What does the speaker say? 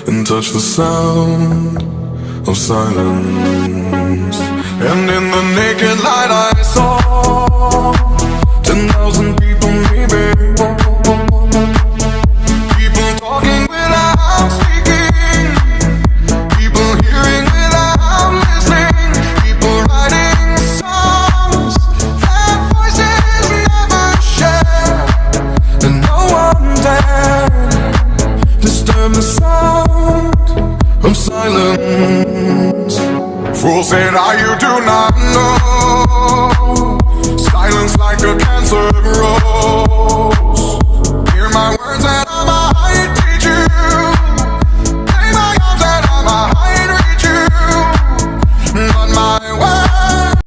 and touch the sound of silence. And in the naked light I saw 10,000 people maybe, people talking without speaking, people hearing without listening, people writing songs that voices never share, and no one dared disturb the sound of silence. Fool said, you do not know, silence like a cancer grows.